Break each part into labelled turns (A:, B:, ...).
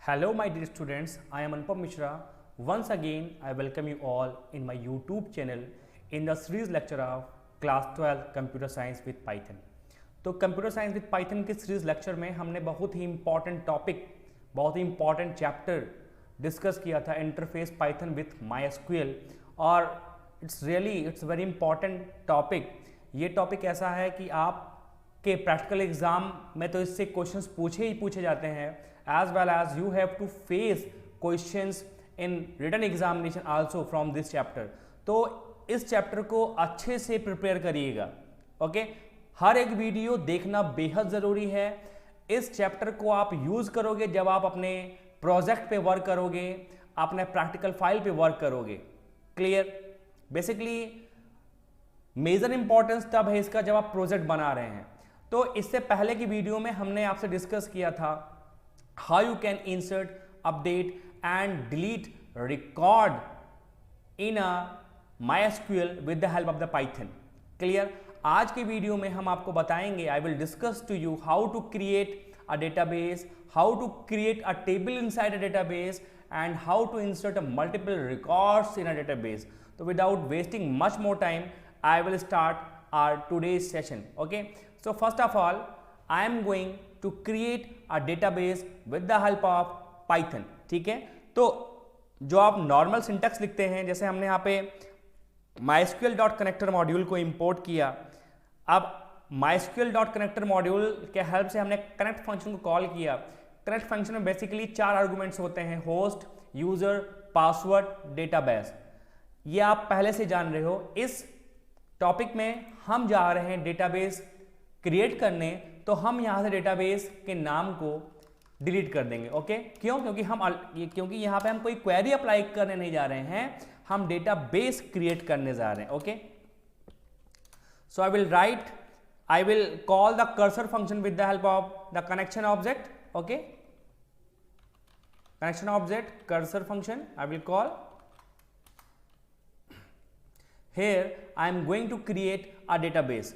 A: Hello my dear students, I am Anupam Mishra. Once again, I welcome you all in my YouTube channel in the series lecture of Class 12 Computer Science with Python. तो computer science with Python के series lecture में हमने बहुत ही important topic, बहुत ही important chapter discuss किया था, interface Python with MySQL। और it's very important topic. ये टॉपिक ऐसा है कि आपके प्रैक्टिकल एग्जाम में तो इससे क्वेश्चंस पूछे ही पूछे जाते हैं, as well as you have to face questions in written examination also from this chapter। तो इस चैप्टर को अच्छे से प्रिपेयर करिएगा, ओके। हर एक वीडियो देखना बेहद ज़रूरी है। इस चैप्टर को आप यूज़ करोगे जब आप अपने प्रोजेक्ट पे वर्क करोगे, अपने प्रैक्टिकल फाइल पे वर्क करोगे। क्लियर? बेसिकली मेजर इंपॉर्टेंस तब है इसका जब आप प्रोजेक्ट बना रहे हैं। तो इससे पहले की वीडियो में हमने आपसे डिस्कस किया था how you can insert, update and delete record in a MySQL with the help of the Python। Clear? आज के वीडियो में हम आपको बताएंगे, I will discuss to you how to create a database, how to create a table inside a database and how to insert a multiple records in a database। तो without wasting much more time, I will start our today's session। Okay, so first of all, I am going to create a database with the help of Python। ठीक है, तो जो आप normal syntax लिखते हैं, जैसे हमने यहाँ पे mysql.connector मॉड्यूल को इंपोर्ट किया। अब mysql.connector मॉड्यूल के हेल्प से हमने कनेक्ट फंक्शन को कॉल किया। कनेक्ट फंक्शन में बेसिकली 4 आर्गुमेंट्स होते हैं, होस्ट, यूजर, पासवर्ड, डेटाबेस। ये आप पहले से जान रहे हो। इस टॉपिक में हम जा रहे हैं डेटाबेस क्रिएट करने, तो हम यहाँ से डेटाबेस के नाम को डिलीट कर देंगे। ओके, क्यों? क्योंकि यहाँ पे हम कोई क्वेरी अप्लाई करने नहीं जा रहे हैं, हम डेटाबेस क्रिएट करने जा रहे हैं। Okay, so I will call the cursor function with the help of the connection object. Okay, connection object cursor function I will call. Here I am going to create a database.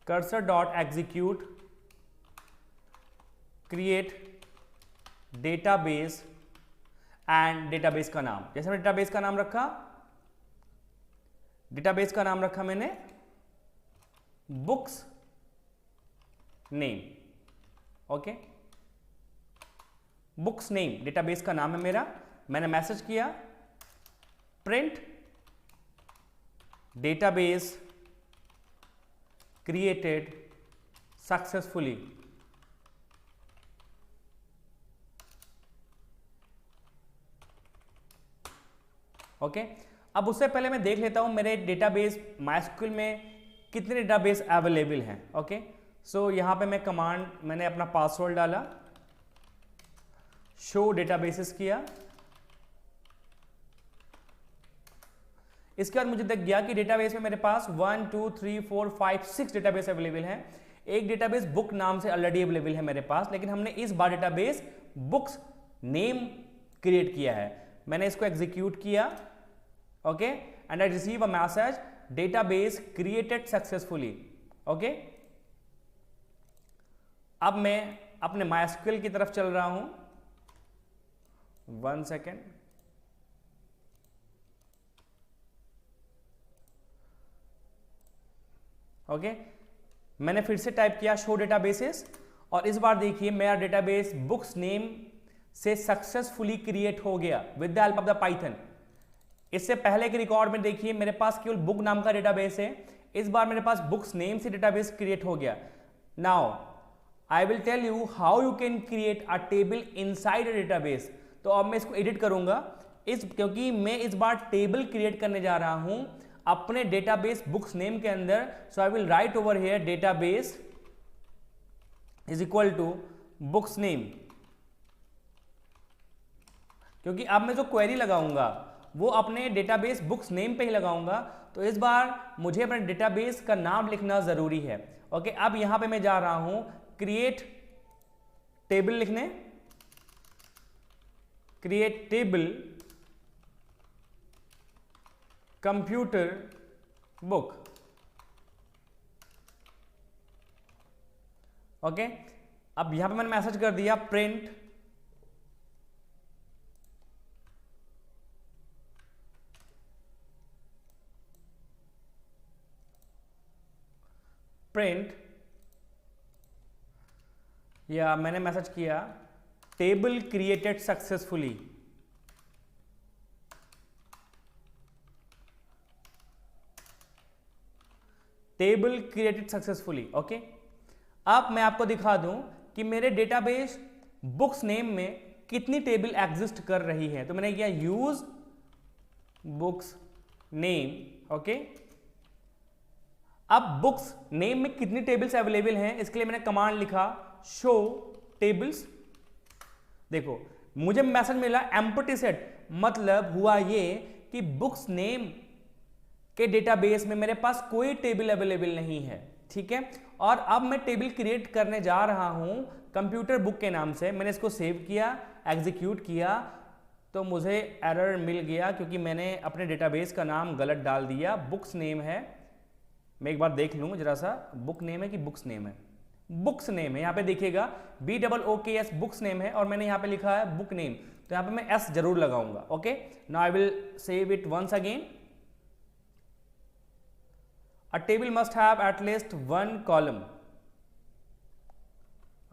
A: cursor dot execute create database and database का नाम, जैसे मैंने database का नाम रखा, database का नाम रखा मैंने books name. Okay, books name database का नाम है मेरा। मैंने मैसेज किया print database created successfully। Okay, अब उससे पहले मैं देख लेता हूं मेरे डेटाबेस MySQL में कितने डेटाबेस अवेलेबल हैं। ओके, सो यहां पे मैं कमांड, मैंने अपना पासवर्ड डाला, शो डेटाबेसेस किया। इसके बाद मुझे दिख गया कि डेटाबेस में मेरे पास 1 2 3 4 5 6 डेटाबेस अवेलेबल हैं। एक डेटाबेस बुक नाम से ऑलरेडी अवेलेबल है मेरे पास, लेकिन हमने इस बार डेटाबेस बुक्स नेम क्रिएट किया है। मैंने इसको एग्जीक्यूट किया। Okay, and I receive a message database created successfully. Okay, अब मैं अपने MySQL की तरफ चल रहा हूं। 1 सेकेंड। ओके, मैंने फिर से टाइप किया शो डेटाबेसेस, और इस बार देखिए मेरा डेटाबेस बुक्स नेम से सक्सेसफुली क्रिएट हो गया with the help of the Python. इससे पहले के रिकॉर्ड में देखिए मेरे पास केवल बुक नाम का डेटाबेस है, इस बार मेरे पास बुक्स नेम से डेटाबेस क्रिएट हो गया। Now I will tell you how you can create a table inside a database. तो अब मैं इसको एडिट करूंगा, क्योंकि मैं इस बार टेबल क्रिएट करने जा रहा हूं अपने डेटाबेस बुक्स नेम के अंदर। So I will write over here database is equal to books name, क्योंकि अब मैं जो क्वेरी लगाऊंगा वो अपने डेटाबेस बुक्स नेम पे ही लगाऊंगा। तो इस बार मुझे अपने डेटाबेस का नाम लिखना जरूरी है। ओके, अब यहां पे मैं जा रहा हूं क्रिएट टेबल लिखने, create table computer book. Okay, अब यहां पे मैंने मैसेज कर दिया प्रिंट प्रिंट, या मैंने मैसेज किया table created successfully, table created successfully. Okay, अब मैं आपको दिखा दूं कि मेरे डेटाबेस बुक्स नेम में कितनी टेबल एग्जिस्ट कर रही है। तो मैंने किया यूज बुक्स नेम। ओके, अब बुक्स नेम में कितनी टेबल्स अवेलेबल हैं इसके लिए मैंने कमांड लिखा शो टेबल्स। देखो मुझे मैसेज मिला एम्प्टी सेट, मतलब हुआ ये कि बुक्स नेम के डेटाबेस में मेरे पास कोई टेबल अवेलेबल नहीं है। ठीक है, और अब मैं टेबल क्रिएट करने जा रहा हूं कंप्यूटर बुक के नाम से। मैंने इसको सेव किया, एग्जीक्यूट किया, तो मुझे एरर मिल गया क्योंकि मैंने अपने डेटाबेस का नाम गलत डाल दिया। बुक्स नेम है, मैं एक बार देख लूँ जरा सा, बुक नेम है कि बुक्स नेम है? बुक्स नेम है। यहाँ पे देखिएगा BOOKS बुक्स नेम है और मैंने यहाँ पे लिखा है बुक नेम, तो यहाँ पे मैं S जरूर लगाऊंगा। Okay, now I will save it once again. A table must have at least one column.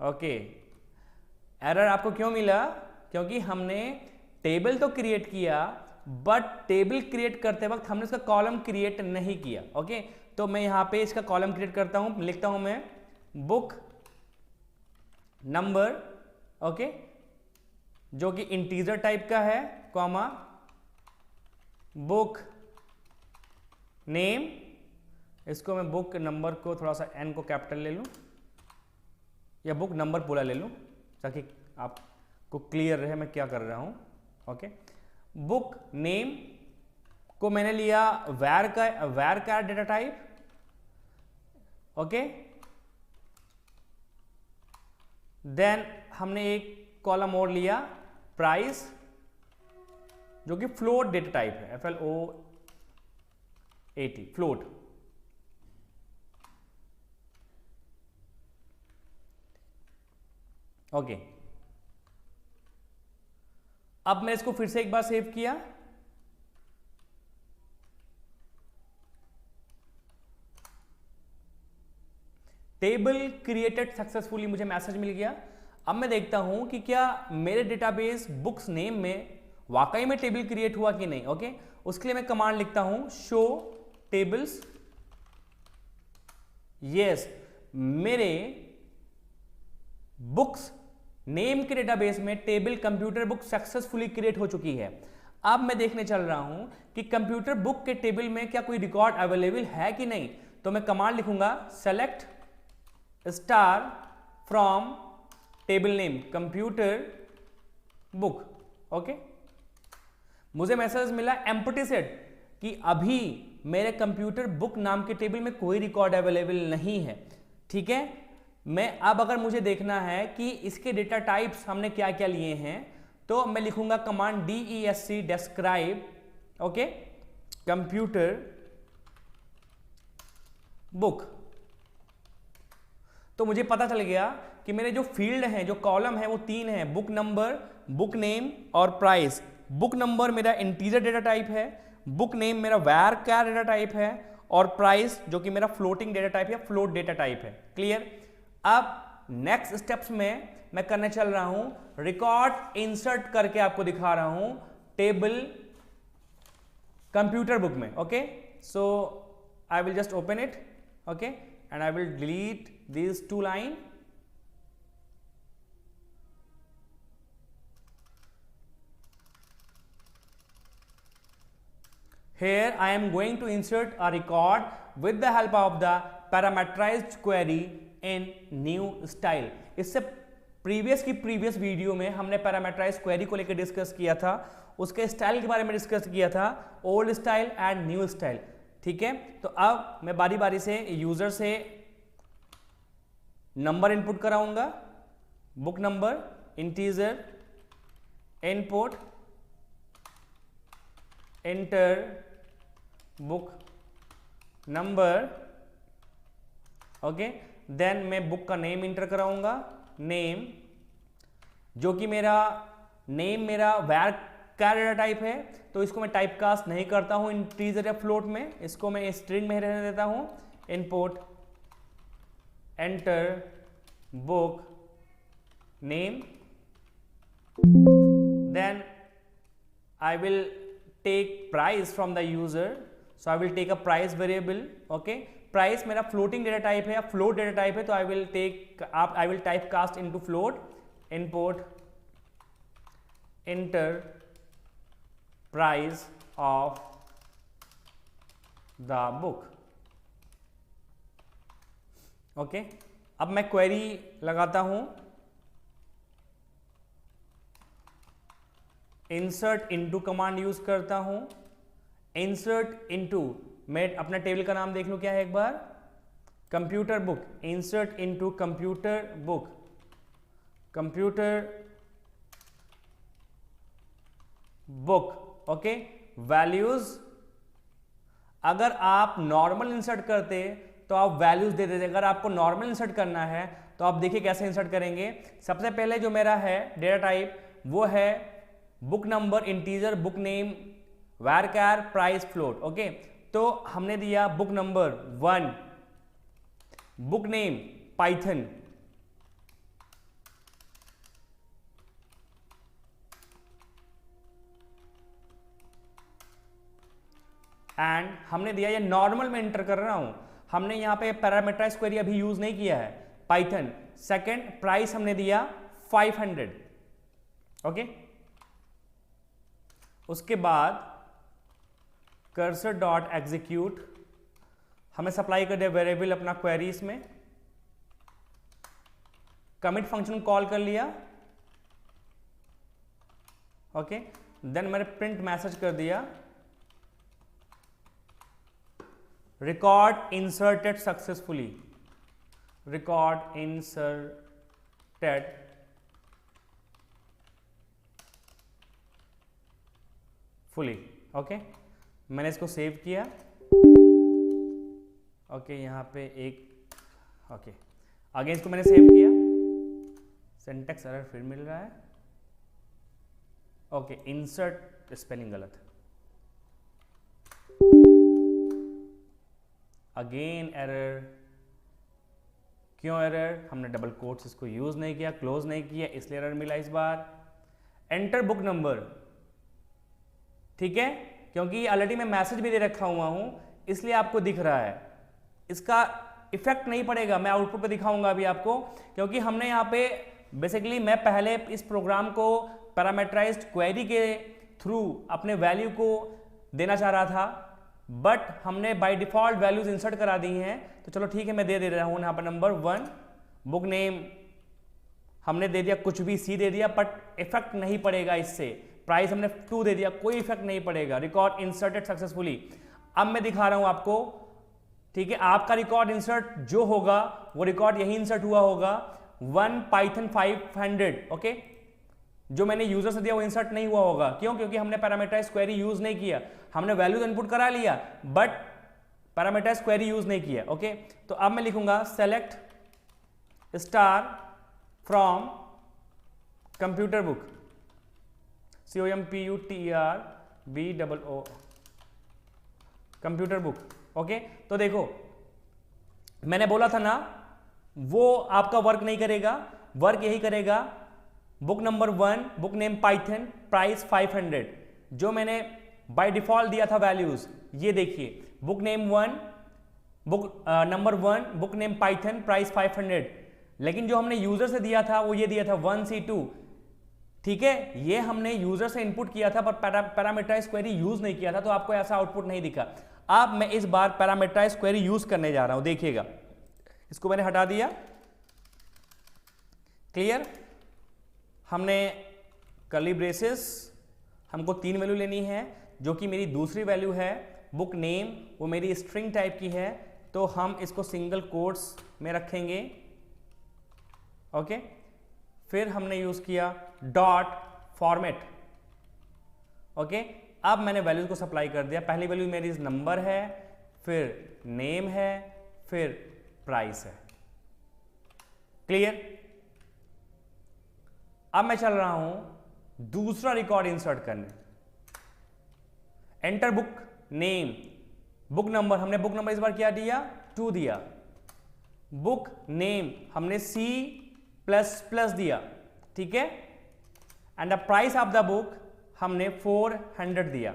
A: Okay, error आपको क्यों मिला? क्योंकि हमने टेबल तो क्रिएट किया बट टेबल क्रिएट करते वक्त हमने इसका कॉलम क्रिएट नहीं किया। ओके, तो मैं यहां पे इसका कॉलम क्रिएट करता हूं, लिखता हूं मैं बुक नंबर, ओके, जो कि इंटीजर टाइप का है, कॉमा बुक नेम, इसको मैं बुक नंबर को थोड़ा सा n को कैपिटल ले लूं या बुक नंबर पूरा ले लूं ताकि आपको क्लियर रहे मैं क्या कर रहा हूं। ओके, बुक नेम को मैंने लिया वैर का डेटा टाइप। ओके, देन हमने एक कॉलम और लिया प्राइस, जो कि फ्लोट डेटा टाइप है, FLOAT फ्लोट। ओके, अब मैं इसको फिर से एक बार सेव किया, टेबल क्रिएटेड सक्सेसफुली मुझे मैसेज मिल गया। अब मैं देखता हूं कि क्या मेरे डेटाबेस बुक्स नेम में वाकई में टेबल क्रिएट हुआ कि नहीं। ओके, उसके लिए मैं कमांड लिखता हूं शो टेबल्स। यस, मेरे बुक्स नेम के डेटाबेस में table computer book successfully create हो चुकी है। अब मैं देखने चल रहा हूं कि कंप्यूटर बुक के टेबल में क्या कोई रिकॉर्ड अवेलेबल है कि नहीं। तो मैं कमांड लिखूंगा select star from table name computer book. Okay, मुझे मैसेज मिला एम्प्टी सेट कि अभी मेरे कंप्यूटर बुक नाम के टेबल में कोई रिकॉर्ड अवेलेबल नहीं है। ठीक है, मैं अब अगर मुझे देखना है कि इसके डेटा टाइप्स हमने क्या क्या लिए हैं, तो मैं लिखूंगा command DESC describe, okay, computer book. तो मुझे पता चल गया कि मेरे जो फील्ड हैं, जो कॉलम है, वो 3 हैं, बुक नंबर, बुक नेम और प्राइस। बुक नंबर मेरा इंटीजर डेटा टाइप है, बुक नेम मेरा वैर का डेटा टाइप है और प्राइस जो कि मेरा फ्लोटिंग डेटा टाइप या फ्लोट डेटा टाइप है। क्लियर? अब नेक्स्ट स्टेप्स में मैं करने चल रहा हूं रिकॉर्ड इंसर्ट करके आपको दिखा रहा हूं टेबल कंप्यूटर बुक में। Okay, so I will just open it, okay, and I will delete these 2 lines. Here I am going to insert a record with the help of the parameterized query in new style. इससे previous video में हमने parameterised query को लेकर discuss किया था, उसके style के बारे में डिस्कस किया था, old style and new style. ठीक है, तो अब मैं बारी बारी से यूजर से नंबर इनपुट कराऊंगा, book number, integer, input, enter book number, okay, then मैं बुक का नेम इंटर कराऊंगा, नेम, जो कि मेरा नेम मेरा वैर का डेटा टाइप है, तो इसको मैं टाइप कास्ट नहीं करता हूं इंटीजर या फ्लोट में, इसको मैं स्ट्रिंग में रहने देता हूं, input enter book name, then I will take price from the user, so I will take a price variable. Okay, price मेरा floating data type है या float data type है, तो I will type cast into float, input enter price of the book. Okay, अब मैं query लगाता हूं, insert into command use करता हूं। इंसर्ट इनटू, मैं अपना टेबल का नाम देख लूं क्या है एक बार, computer book. Insert into computer book, computer book. Okay, values अगर आप नॉर्मल इंसर्ट करते तो आप वैल्यूज दे देते, अगर आपको नॉर्मल इंसर्ट करना है तो आप देखिए कैसे इंसर्ट करेंगे। सबसे पहले जो मेरा है डेटा टाइप वो है book number integer, book name varchar price float. Okay, तो हमने दिया book number 1, book name Python, and हमने दिया, ये नॉर्मल में एंटर कर रहा हूं, हमने यहां पे पैरामीटराइज क्वेरी अभी यूज नहीं किया है, पाइथन। सेकंड प्राइस हमने दिया 500। ओके, उसके बाद कर्सर डॉट एग्जीक्यूट, हमें सप्लाई कर दिया वेरिएबल अपना क्वेरीज में, कमिट फंक्शन कॉल कर लिया। ओके, देन मैंने प्रिंट मैसेज कर दिया record inserted successfully, record inserted fully. Okay, मैंने इसको सेव किया। ओके, यहाँ पे एक, ओके अगेन इसको मैंने सेव किया, सिंटैक्स एरर फिर मिल रहा है। ओके, इंसर्ट स्पेलिंग गलत, अगेन एरर। क्यों एरर? हमने डबल कोट्स इसको यूज नहीं किया, क्लोज नहीं किया, इसलिए एरर मिला इस बार। एंटर बुक नंबर, ठीक है, क्योंकि ऑलरेडी मैं मैसेज भी दे रखा हुआ हूं इसलिए आपको दिख रहा है, इसका इफेक्ट नहीं पड़ेगा, मैं आउटपुट पे दिखाऊंगा अभी आपको। क्योंकि हमने यहाँ पे बेसिकली, मैं पहले इस प्रोग्राम को पैरामीटराइज्ड क्वेरी के थ्रू अपने वैल्यू को देना चाह रहा था, बट हमने बाय डिफॉल्ट वैल्यूज इंसर्ट करा दी हैं, तो चलो ठीक है, मैं दे रहा हूँ यहाँ पर नंबर 1, बुक नेम हमने दे दिया, कुछ भी सी दे दिया, बट इफेक्ट नहीं पड़ेगा इससे। प्राइस हमने 2 दे दिया, कोई इफेक्ट नहीं पड़ेगा। रिकॉर्ड इंसर्टेड सक्सेसफुली, अब मैं दिखा रहा हूं आपको, ठीक है, आपका रिकॉर्ड इंसर्ट जो होगा वो रिकॉर्ड यही इंसर्ट हुआ होगा 1 पाइथन 500। ओके, जो मैंने यूजर से दिया वो इंसर्ट नहीं हुआ होगा। क्यों? क्योंकि हमने पैरामीटराइज्ड क्वेरी यूज नहीं किया, हमने वैल्यूज इनपुट करा लिया बट पैरामीटराइज्ड क्वेरी यूज नहीं किया। ओके, तो अब मैं लिखूंगा select star from computer book, COMPUTERBOO, computer book. Okay, तो देखो मैंने बोला था ना, वो आपका वर्क नहीं करेगा, वर्क यही करेगा book number 1, book name Python, price 500, जो मैंने बाय डिफॉल्ट दिया था वैल्यूज, ये देखिए book name 1, book number 1, book name Python, price 500। लेकिन जो हमने यूजर से दिया था वो ये दिया था 1C2, ठीक है, ये हमने यूजर से इनपुट किया था पर पैरामीटराइज्ड क्वेरी यूज नहीं किया था, तो आपको ऐसा आउटपुट नहीं दिखा। अब मैं इस बार पैरामीटराइज्ड क्वेरी यूज करने जा रहा हूं, देखिएगा, इसको मैंने हटा दिया। क्लियर? हमने कर्ली ब्रेसेस, हमको 3 वैल्यू लेनी है, जो कि मेरी दूसरी वैल्यू है बुक नेम, वो मेरी स्ट्रिंग टाइप की है, तो हम इसको सिंगल कोट्स में रखेंगे। ओके, फिर हमने यूज किया डॉट फॉर्मेट। ओके, अब मैंने वैल्यूज को सप्लाई कर दिया। पहली वैल्यू मेरी नंबर है, फिर नेम है, फिर प्राइस है। क्लियर? अब मैं चल रहा हूं दूसरा रिकॉर्ड इंसर्ट करने। Enter book name, book number, हमने बुक नंबर इस बार क्या दिया? 2 दिया। बुक नेम हमने C++ दिया, ठीक है, and the price of the book हमने 400 दिया।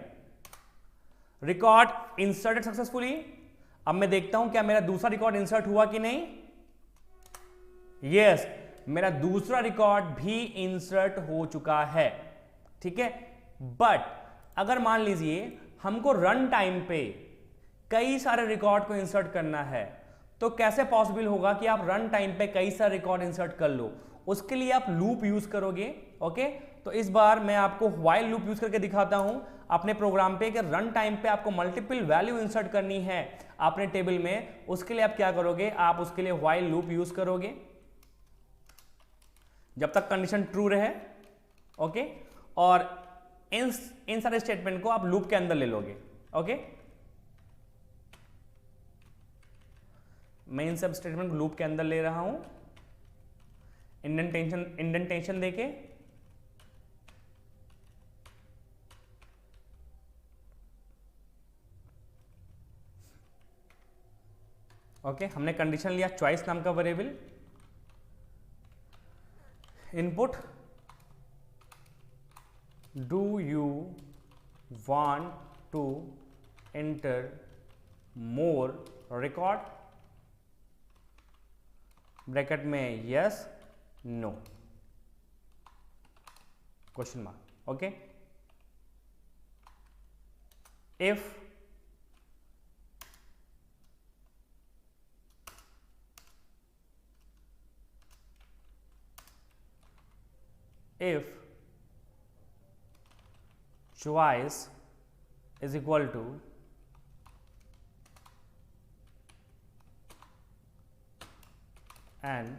A: Record inserted successfully. अब मैं देखता हूं क्या मेरा दूसरा रिकॉर्ड इंसर्ट हुआ कि नहीं। यस, मेरा दूसरा रिकॉर्ड भी इंसर्ट हो चुका है, ठीक है। बट अगर मान लीजिए हमको रन टाइम पे कई सारे रिकॉर्ड को इंसर्ट करना है, तो कैसे पॉसिबल होगा कि आप रन टाइम पे कई सारे रिकॉर्ड इंसर्ट कर लो? उसके लिए आप लूप यूज करोगे, ओके। तो इस बार मैं आपको व्हाइल लूप यूज करके दिखाता हूं अपने प्रोग्राम पे कि रन टाइम पे आपको मल्टीपल वैल्यू इंसर्ट करनी है अपने टेबल में। उसके लिए आप क्या करोगे, आप उसके लिए व्हाइल लूप यूज करोगे जब तक कंडीशन ट्रू रहे, ओके। और इन सारे स्टेटमेंट को आप लूप के अंदर ले लोगे, ओके। मैं इन सब स्टेटमेंट को लूप के अंदर ले रहा हूं इंडेंटेशन देके। ओके, हमने कंडीशन लिया चॉइस नाम का variable. Input, do you want to enter more record, bracket में yes no question mark, okay. If choice is equal to and,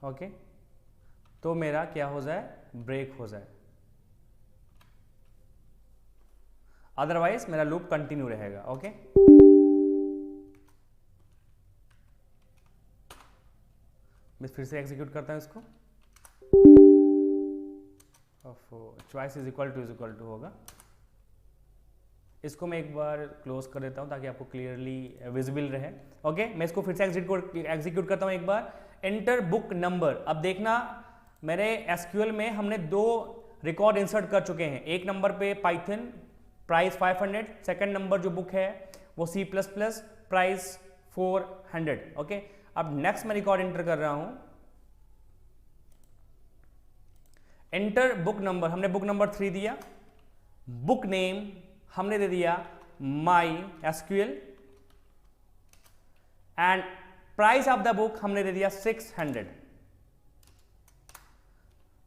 A: okay, तो मेरा क्या हो जाए, ब्रेक हो जाए, अदरवाइज मेरा लूप कंटिन्यू रहेगा, ओके। मैं फिर से एग्जीक्यूट करता हूं इसको। चॉइस इज इक्वल टू होगा। इसको मैं एक बार क्लोज कर देता हूं ताकि आपको क्लियरली विजिबल रहे, ओके। मैं इसको फिर से एग्जीक्यूट करता हूं एक बार। Enter book number. अब देखना मेरे एसक्यूएल में हमने 2 रिकॉर्ड इंसर्ट कर चुके हैं। एक नंबर पे पाइथन प्राइस 500, सेकंड नंबर जो बुक है वो C++ प्राइस 400, ओके। अब नेक्स्ट मैं रिकॉर्ड एंटर कर रहा हूं। एंटर बुक नंबर, हमने बुक नंबर 3 दिया। बुक नेम हमने दे दिया MySQL and price of the book हमने दे दिया 600।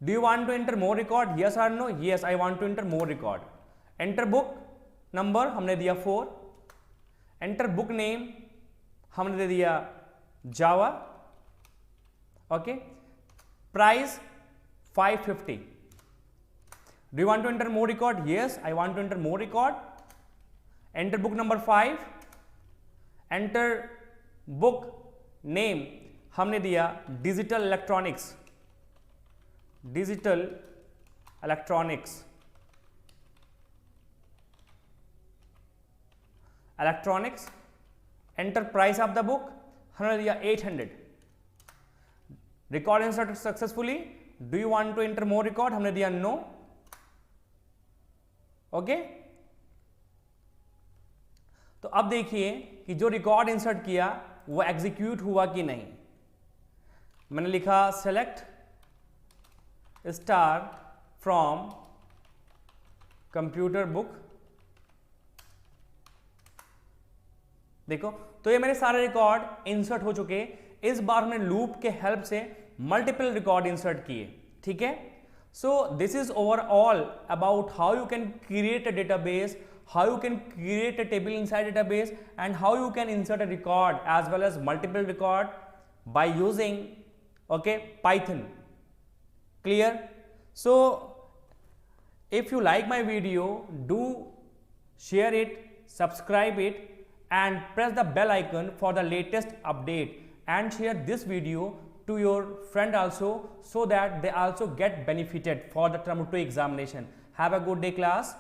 A: Do you want to enter more record, yes और no? Yes, I want to enter more record. Enter book number हमने दिया 4। एंटर बुक नेम हमने दे दिया जावा, okay. Price 550। Do you want to enter more record? Yes, I want to enter more record. Enter book number 5. Enter book name हमने दिया digital electronics, digital electronics, electronics. Enter price of the book हमने दिया 800। Record insert successfully. Do you want to enter more record, हमने दिया no, okay. तो अब देखिए कि जो रिकॉर्ड इंसर्ट किया वो एग्जीक्यूट हुआ कि नहीं। मैंने लिखा select star from computer book. देखो, तो ये मेरे सारे रिकॉर्ड इंसर्ट हो चुके। इस बार हमने लूप के हेल्प से मल्टीपल रिकॉर्ड इंसर्ट किए, ठीक है। So this is overall about how you can create a database, how you can create a table inside database, and how you can insert a record as well as multiple record by using, okay, Python. Clear? So if you like my video, do share it, subscribe it, and press the bell icon for the latest update, and share this video to your friend also, so that they also get benefited for the term 2 examination. Have a good day, class.